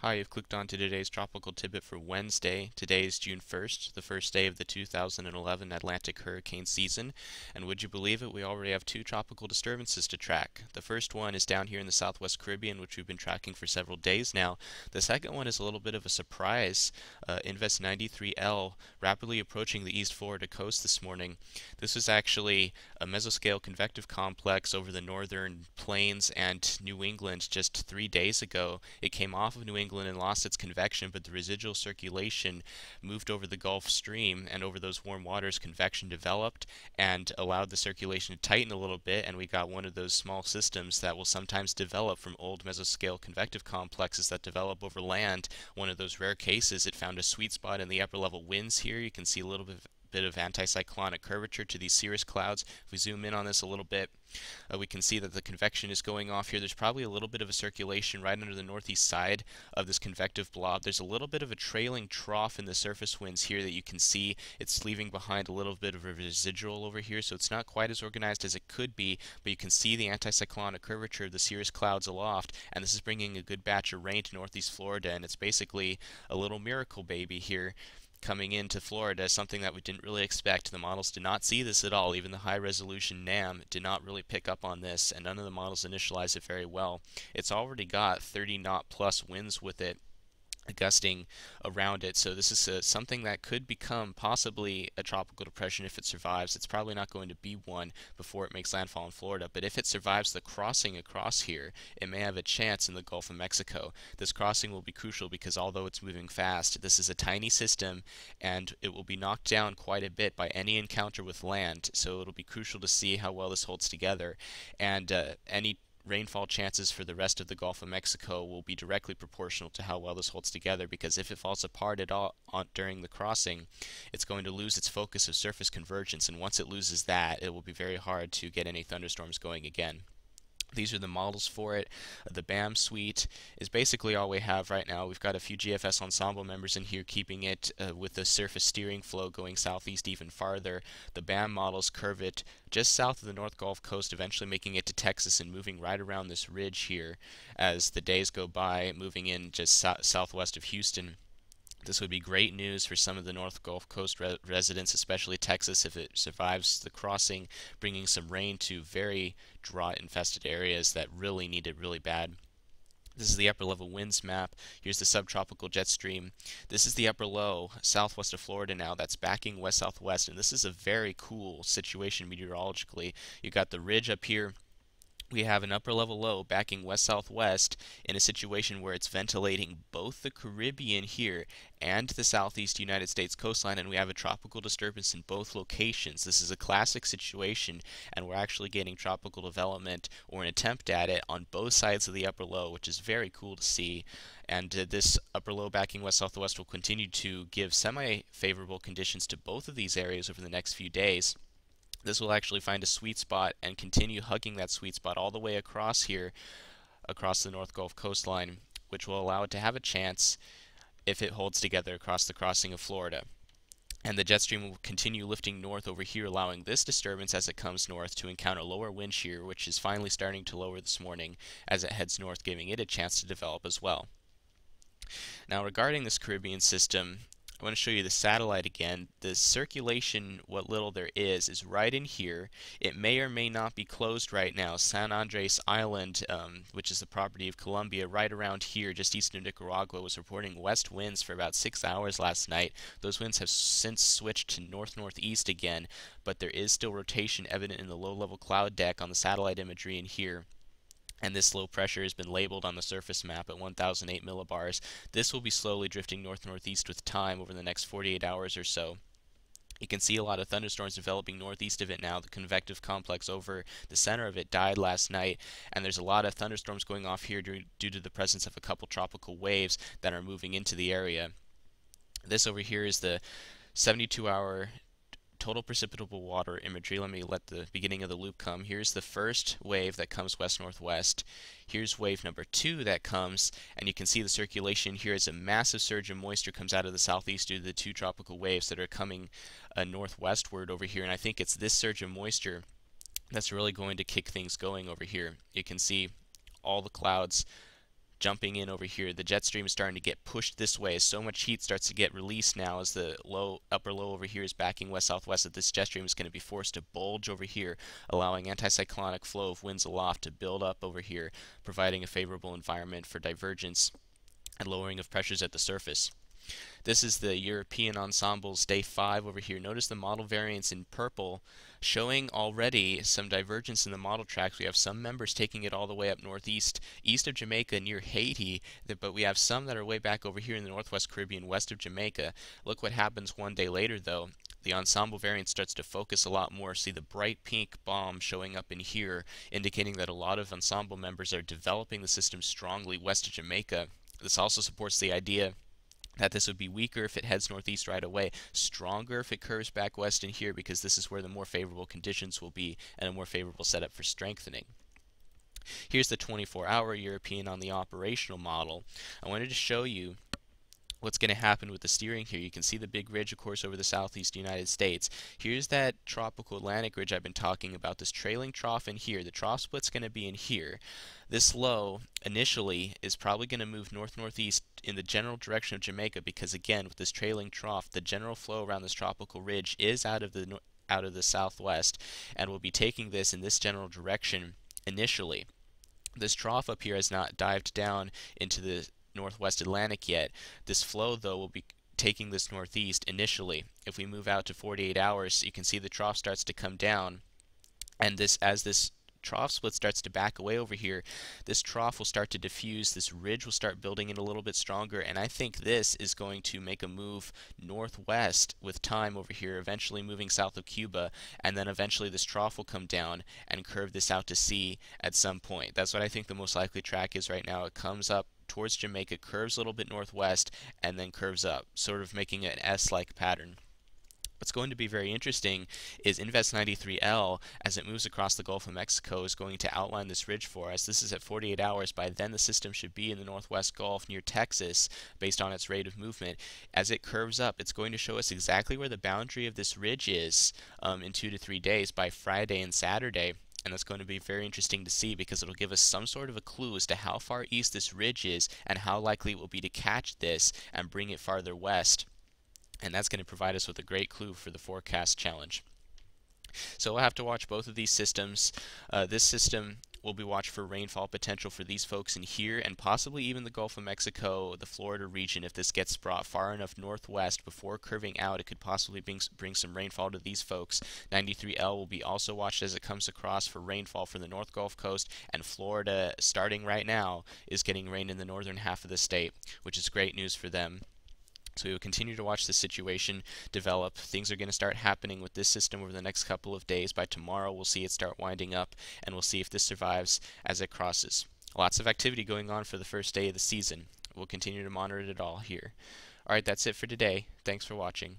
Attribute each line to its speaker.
Speaker 1: Hi, you've clicked on to today's tropical tidbit for Wednesday. Today is June 1st, the first day of the 2011 Atlantic hurricane season. And would you believe it, we already have two tropical disturbances to track. The first one is down here in the Southwest Caribbean, which we've been tracking for several days now. The second one is a little bit of a surprise. Invest 93L rapidly approaching the East Florida coast this morning. This was actually a mesoscale convective complex over the northern plains and New England just 3 days ago. It came off of New England and lost its convection, but the residual circulation moved over the Gulf Stream, and over those warm waters, convection developed and allowed the circulation to tighten a little bit, and we got one of those small systems that will sometimes develop from old mesoscale convective complexes that develop over land. One of those rare cases, it found a sweet spot in the upper level winds here. You can see a little bit of anticyclonic curvature to these cirrus clouds. If we zoom in on this a little bit, we can see that the convection is going off here. There's probably a little bit of a circulation right under the northeast side of this convective blob. There's a little bit of a trailing trough in the surface winds here that you can see. It's leaving behind a little bit of a residual over here, so it's not quite as organized as it could be, but you can see the anticyclonic curvature of the cirrus clouds aloft, and this is bringing a good batch of rain to northeast Florida, and it's basically a little miracle baby here coming into Florida, something that we didn't really expect. The models did not see this at all. Even the high resolution NAM did not really pick up on this, and none of the models initialized it very well. It's already got 30 knot plus winds with it, gusting around it. So this is something that could become possibly a tropical depression if it survives. It's probably not going to be one before it makes landfall in Florida, but if it survives the crossing across here, it may have a chance in the Gulf of Mexico. This crossing will be crucial because although it's moving fast, this is a tiny system and it will be knocked down quite a bit by any encounter with land. So it'll be crucial to see how well this holds together, and any rainfall chances for the rest of the Gulf of Mexico will be directly proportional to how well this holds together, because if it falls apart at all during the crossing, it's going to lose its focus of surface convergence, and once it loses that, it will be very hard to get any thunderstorms going again. These are the models for it. The BAM suite is basically all we have right now. We've got a few GFS ensemble members in here keeping it with the surface steering flow going southeast even farther. The BAM models curve it just south of the North Gulf Coast, eventually making it to Texas and moving right around this ridge here as the days go by, moving in just southwest of Houston. This would be great news for some of the North Gulf Coast residents, especially Texas, if it survives the crossing, bringing some rain to very drought-infested areas that really need it really bad. This is the upper level winds map. Here's the subtropical jet stream. This is the upper low southwest of Florida now that's backing west-southwest, and this is a very cool situation meteorologically. You've got the ridge up here. We have an upper level low backing west-southwest in a situation where it's ventilating both the Caribbean here and the southeast United States coastline, and we have a tropical disturbance in both locations. This is a classic situation, and we're actually getting tropical development, or an attempt at it, on both sides of the upper low, which is very cool to see. And this upper low backing west-southwest will continue to give semi-favorable conditions to both of these areas over the next few days. This will actually find a sweet spot and continue hugging that sweet spot all the way across here, across the North Gulf coastline, which will allow it to have a chance if it holds together across the crossing of Florida. And the jet stream will continue lifting north over here, allowing this disturbance as it comes north to encounter lower wind shear, which is finally starting to lower this morning as it heads north, giving it a chance to develop as well. Now, regarding this Caribbean system, I want to show you the satellite again. The circulation, what little there is right in here. It may or may not be closed right now. San Andres Island, which is the property of Colombia, right around here, just east of Nicaragua, was reporting west winds for about 6 hours last night. Those winds have since switched to north-northeast again, but there is still rotation evident in the low-level cloud deck on the satellite imagery in here. And this low pressure has been labeled on the surface map at 1008 millibars. This will be slowly drifting north-northeast with time over the next 48 hours or so. You can see a lot of thunderstorms developing northeast of it now. The convective complex over the center of it died last night, and there's a lot of thunderstorms going off here due to the presence of a couple tropical waves that are moving into the area. This over here is the 72-hour total precipitable water imagery. Let me let the beginning of the loop come. Here's the first wave that comes west-northwest. Here's wave number 2 that comes, and you can see the circulation here as a massive surge of moisture comes out of the southeast due to the 2 tropical waves that are coming northwestward over here, and I think it's this surge of moisture that's really going to kick things going over here. You can see all the clouds jumping in over here. The jet stream is starting to get pushed this way as so much heat starts to get released now as the upper low over here is backing west-southwest, that this jet stream is going to be forced to bulge over here, allowing anticyclonic flow of winds aloft to build up over here, providing a favorable environment for divergence and lowering of pressures at the surface. This is the European ensembles day 5 over here. Notice the model variance in purple showing already some divergence in the model tracks. We have some members taking it all the way up northeast, east of Jamaica near Haiti, but we have some that are way back over here in the northwest Caribbean, west of Jamaica. Look what happens one day later though. The ensemble variance starts to focus a lot more. See the bright pink bomb showing up in here, indicating that a lot of ensemble members are developing the system strongly west of Jamaica. This also supports the idea that this would be weaker if it heads northeast right away, stronger if it curves back west in here, because this is where the more favorable conditions will be and a more favorable setup for strengthening. Here's the 24-hour European on the operational model. I wanted to show you what's going to happen with the steering here. You can see the big ridge, of course, over the southeast United States. Here's that tropical Atlantic ridge I've been talking about, this trailing trough in here. The trough split's going to be in here. This low, initially, is probably going to move north-northeast in the general direction of Jamaica because, again, with this trailing trough, the general flow around this tropical ridge is out of the southwest, and will be taking this in this general direction initially. This trough up here has not dived down into the northwest Atlantic yet. This flow though will be taking this northeast initially. If we move out to 48 hours, you can see the trough starts to come down, and as this trough split starts to back away over here, this trough will start to diffuse, this ridge will start building in a little bit stronger, and I think this is going to make a move northwest with time over here, eventually moving south of Cuba, and then eventually this trough will come down and curve this out to sea at some point. That's what I think the most likely track is right now. It comes up towards Jamaica, curves a little bit northwest, and then curves up, sort of making an S-like pattern. What's going to be very interesting is Invest 93L, as it moves across the Gulf of Mexico, is going to outline this ridge for us. This is at 48 hours. By then, the system should be in the northwest Gulf near Texas, based on its rate of movement. As it curves up, it's going to show us exactly where the boundary of this ridge is in 2 to 3 days, by Friday and Saturday. And that's going to be very interesting to see, because it'll give us some sort of a clue as to how far east this ridge is and how likely it will be to catch this and bring it farther west. And that's going to provide us with a great clue for the forecast challenge. So we'll have to watch both of these systems. This system will be watched for rainfall potential for these folks in here, and possibly even the Gulf of Mexico, the Florida region. If this gets brought far enough northwest before curving out, it could possibly bring some rainfall to these folks. 93L will be also watched as it comes across for rainfall for the North Gulf Coast, and Florida, starting right now, is getting rain in the northern half of the state, which is great news for them. So we will continue to watch the situation develop. Things are going to start happening with this system over the next couple of days. By tomorrow, we'll see it start winding up, and we'll see if this survives as it crosses. Lots of activity going on for the first day of the season. We'll continue to monitor it all here. Alright, that's it for today. Thanks for watching.